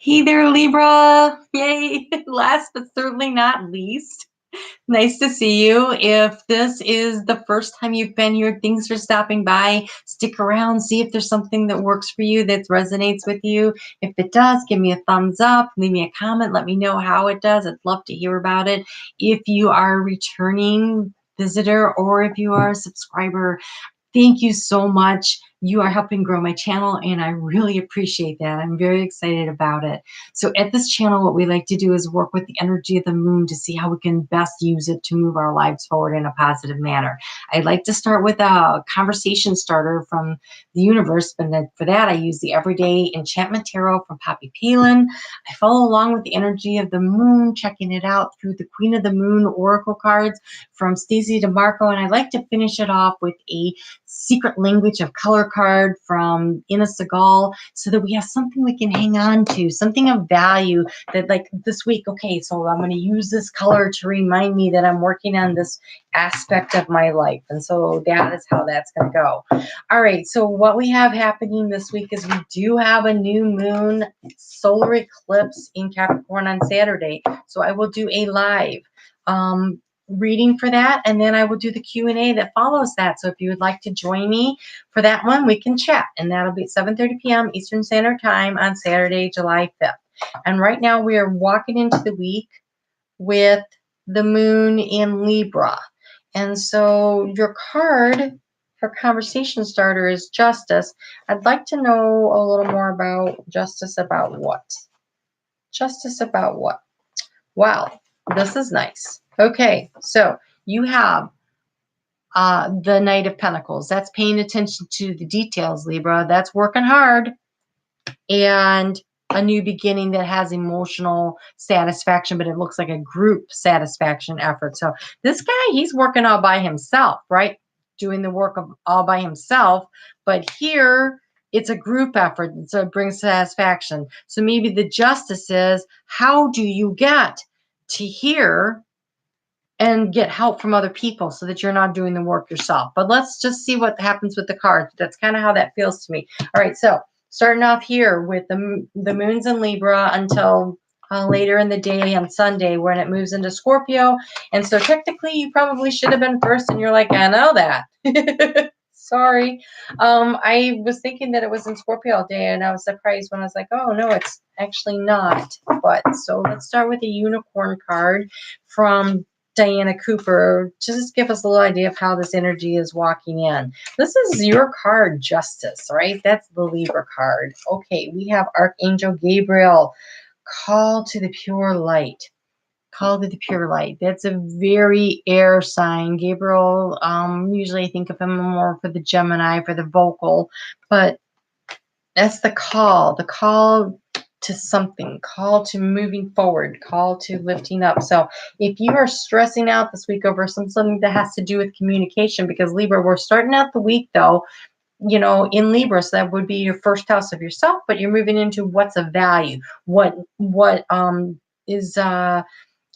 Hey there, Libra. Yay. Last but certainly not least, nice to see you. If this is the first time you've been here, thanks for stopping by. Stick around, see if there's something that works for you, that resonates with you. If it does, give me a thumbs up, leave me a comment, let me know how it does. I'd love to hear about it. If you are a returning visitor or if you are a subscriber, thank you so much. You are helping grow my channel, and I really appreciate that. I'm very excited about it. So at this channel, what we like to do is work with the energy of the moon to see how we can best use it to move our lives forward in a positive manner. I like to start with a conversation starter from the universe, but then for that, I use the Everyday Enchantment Tarot from Poppy Palin. I follow along with the energy of the moon, checking it out through the Queen of the Moon Oracle cards from Stacey DeMarco, and I like to finish it off with a Secret Language of Color card from Ina Segal, so that we have something we can hang on to, something of value that, like this week, okay, so I'm going to use this color to remind me that I'm working on this aspect of my life. And so that is how that's going to go. All right, so what we have happening this week is we do have a new moon solar eclipse in Capricorn on Saturday. So I will do a live reading for that, and then I will do the Q&A that follows that. So if you would like to join me for that one, we can chat, and that'll be at 7:30 p.m. Eastern Standard Time on Saturday, July 5th. And right now we are walking into the week with the moon in Libra. And so your card for conversation starter is Justice. I'd like to know a little more about Justice. About what? Justice about what? Wow, this is nice. Okay, so you have the Knight of Pentacles. That's paying attention to the details, Libra. That's working hard. And a new beginning that has emotional satisfaction, but it looks like a group satisfaction effort. So this guy, he's working all by himself, right? Doing the work of all by himself. But here, it's a group effort, so it brings satisfaction. So maybe the justice is, how do you get to here and get help from other people so that you're not doing the work yourself? But let's just see what happens with the cards. That's kind of how that feels to me. All right, so starting off here with the moon's in Libra until later in the day on Sunday, when it moves into Scorpio. And so technically you probably should have been first, and you're like, I know that. Sorry. I was thinking that it was in Scorpio all day, and I was surprised when I was like, oh no, it's actually not. But so let's start with a unicorn card from Diana Cooper. Just give us a little idea of how this energy is walking in. This is your card, Justice, right? That's the Libra card. Okay, we have Archangel Gabriel, call to the pure light. Call to the pure light. That's a very air sign. Gabriel, usually I think of him more for the Gemini, for the vocal, but that's the call to something, call to moving forward, call to lifting up. So if you are stressing out this week over something that has to do with communication, because Libra, we're starting out the week though, you know, in Libra, so that would be your first house of yourself, but you're moving into what's of value, what is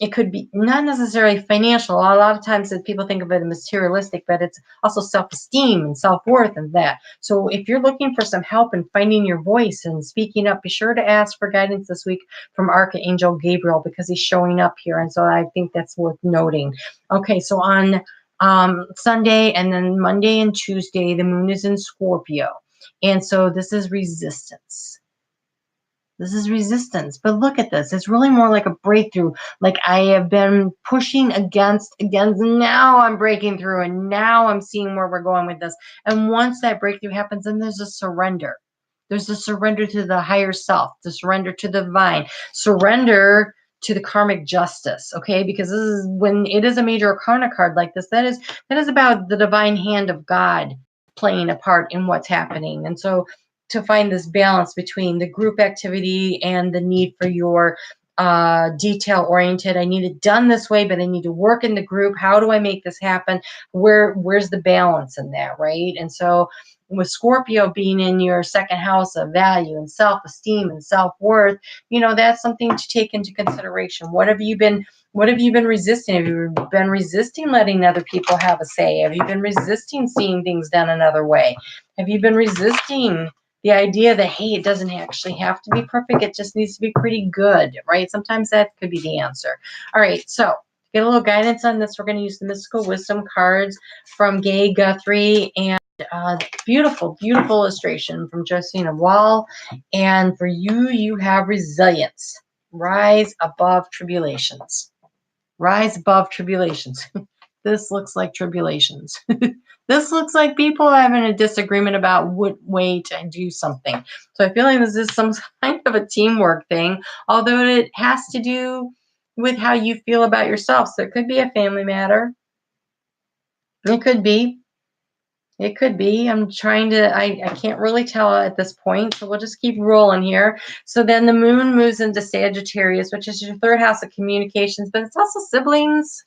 it could be not necessarily financial. A lot of times that people think of it as materialistic, but it's also self-esteem and self-worth and that. So if you're looking for some help in finding your voice and speaking up, be sure to ask for guidance this week from Archangel Gabriel, because he's showing up here. And so I think that's worth noting. Okay, so on Sunday and then Monday and Tuesday, the moon is in Scorpio. And so this is resistance. This is resistance. But look at this. It's really more like a breakthrough. Like I have been pushing against, and now I'm breaking through, and now I'm seeing where we're going with this. And once that breakthrough happens, then there's a surrender. There's a surrender to the higher self, the surrender to the divine, surrender to the karmic justice, okay? Because this is when it is a major arcana card like this, that is about the divine hand of God playing a part in what's happening. And so to find this balance between the group activity and the need for your detail oriented, I need it done this way, but I need to work in the group. How do I make this happen? Where's the balance in that, right? And so with Scorpio being in your second house of value and self-esteem and self-worth, you know, that's something to take into consideration. What have you been resisting? Have you been resisting letting other people have a say? Have you been resisting seeing things done another way? Have you been resisting the idea that, hey, it doesn't actually have to be perfect. It just needs to be pretty good, right? Sometimes that could be the answer. All right, so to get a little guidance on this, we're going to use the Mystical Wisdom cards from Gay Guthrie and beautiful, beautiful illustration from Josina Wall. And for you, you have resilience. Rise above tribulations. Rise above tribulations. This looks like tribulations. This looks like people having a disagreement about what way to do something. So I feel like this is some kind of a teamwork thing, although it has to do with how you feel about yourself. So it could be a family matter. It could be. It could be. I'm trying to, I can't really tell at this point, so we'll just keep rolling here. So then the moon moves into Sagittarius, which is your third house of communications, but it's also siblings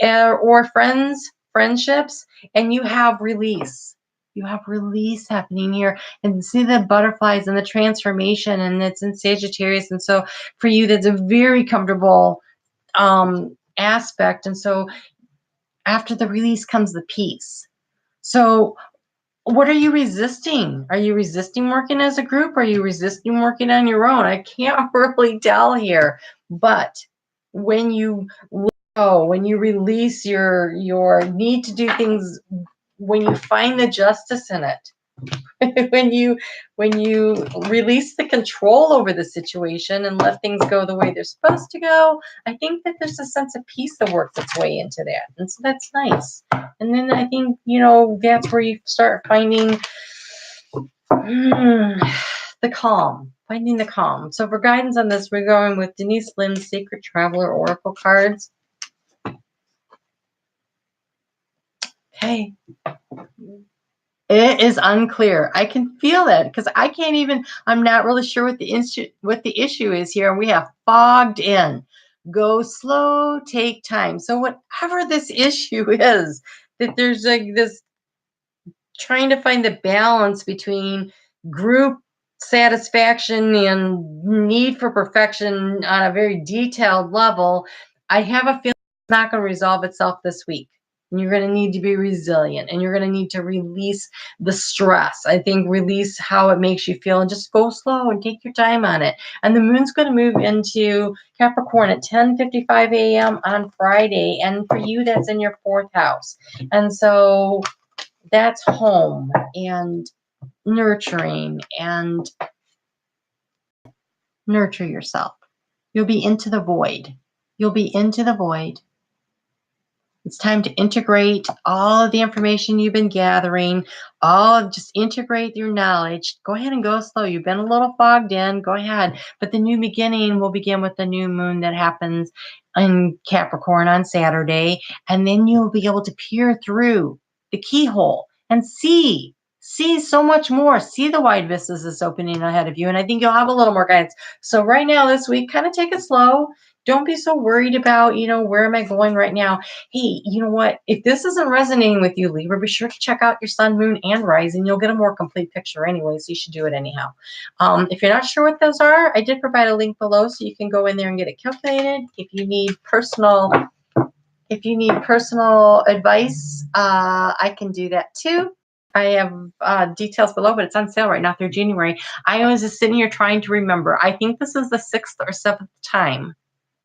or friends, friendships, and you have release. You have release happening here. And see the butterflies and the transformation, and it's in Sagittarius. And so for you, that's a very comfortable aspect. And so after the release comes the peace. So what are you resisting? Are you resisting working as a group? Are you resisting working on your own? I can't really tell here. But when you let go, when you release your need to do things, when you find the justice in it, when you release the control over the situation and let things go the way they're supposed to go, I think that there's a sense of peace that works its way into that. And so that's nice. And then I think, that's where you start finding the calm, finding the calm. So for guidance on this, we're going with Denise Lim's Sacred Traveler Oracle cards. Okay. It is unclear. I can feel it because I can't even, I'm not really sure what the issue is here. We have fogged in. Go slow, take time. So whatever this issue is, that there's like this trying to find the balance between group satisfaction and need for perfection on a very detailed level, I have a feeling it's not going to resolve itself this week. And you're going to need to be resilient, and you're going to need to release the stress. I think release how it makes you feel and just go slow and take your time on it. And the moon's going to move into Capricorn at 10:55 a.m. on Friday. And for you, that's in your fourth house. And so that's home and nurturing, and nurture yourself. You'll be into the void. You'll be into the void. It's time to integrate all of the information you've been gathering, just integrate your knowledge. Go ahead and go slow. You've been a little fogged in. Go ahead. But the new beginning will begin with the new moon that happens in Capricorn on Saturday. And then you'll be able to peer through the keyhole and see so much more. See the wide vistas that's opening ahead of you. And I think you'll have a little more guidance. So right now, this week, kind of take it slow. Don't be so worried about, where am I going right now? Hey, you know what? If this isn't resonating with you, Libra, be sure to check out your sun, moon, and rising. You'll get a more complete picture anyway, so you should do it anyhow. If you're not sure what those are, I did provide a link below so you can go in there and get it calculated. If you need personal advice, I can do that too. I have details below, but it's on sale right now through January. I was just sitting here trying to remember. I think this is the 6th or 7th time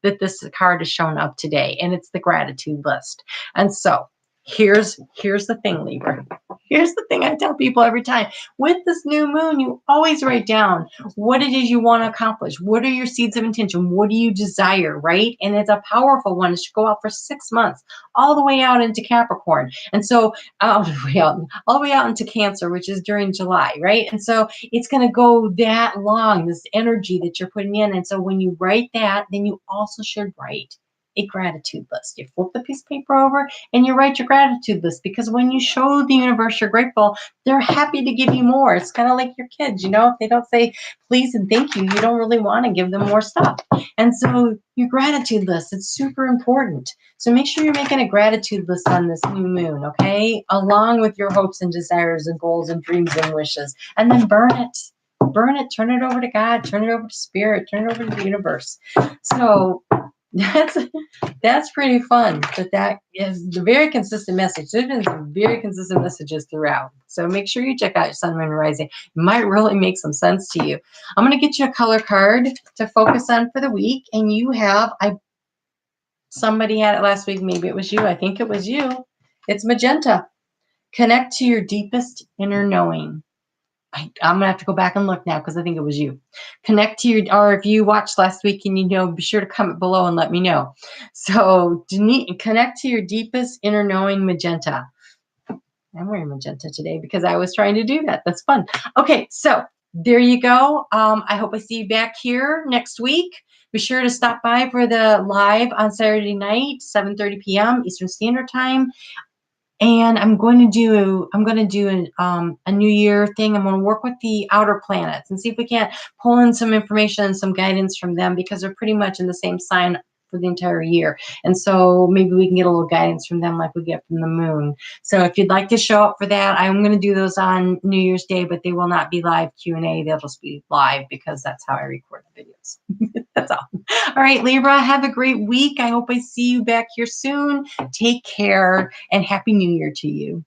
that this card has shown up today, and it's the gratitude list. And so here's the thing, Libra. Here's the thing I tell people every time. With this new moon, you always write down what it is you want to accomplish. What are your seeds of intention? What do you desire, right? And it's a powerful one. It should go out for 6 months, all the way out into Capricorn. And so all the way out into Cancer, which is during July, right? And so it's going to go that long, this energy that you're putting in. And so when you write that, then you also should write a gratitude list. You flip the piece of paper over and you write your gratitude list, because when you show the universe you're grateful, they're happy to give you more. It's kind of like your kids, if they don't say please and thank you, you don't really want to give them more stuff. And so your gratitude list, it's super important. So make sure you're making a gratitude list on this new moon, okay? Along with your hopes and desires and goals and dreams and wishes. And then burn it. Burn it, turn it over to God, turn it over to spirit, turn it over to the universe. So That's that's pretty fun. That is a very consistent message. There's been some very consistent messages throughout. So make sure you check out your sun, moon, and rising. It might really make some sense to you. I'm going to get you a color card to focus on for the week, and you have somebody had it last week. Maybe it was you. I think it was you. It's magenta. Connect to your deepest inner knowing. I'm gonna have to go back and look now because I think it was you. Connect to your, or if you watched last week and you know, be sure to comment below and let me know. So connect to your deepest inner knowing, magenta. I'm wearing magenta today because I was trying to do that. That's fun. Okay, so there you go. I hope I see you back here next week. Be sure to stop by for the live on Saturday night, 7:30 p.m. Eastern Standard Time. And I'm going to do a New Year thing. I'm going to work with the outer planets and see if we can't pull in some information and some guidance from them, because they're pretty much in the same sign for the entire year. And so maybe we can get a little guidance from them like we get from the moon. So if you'd like to show up for that, I'm going to do those on New Year's Day, but they will not be live Q&A. They'll just be live because that's how I record the videos. That's all. All right, Libra, have a great week. I hope I see you back here soon. Take care and Happy New Year to you.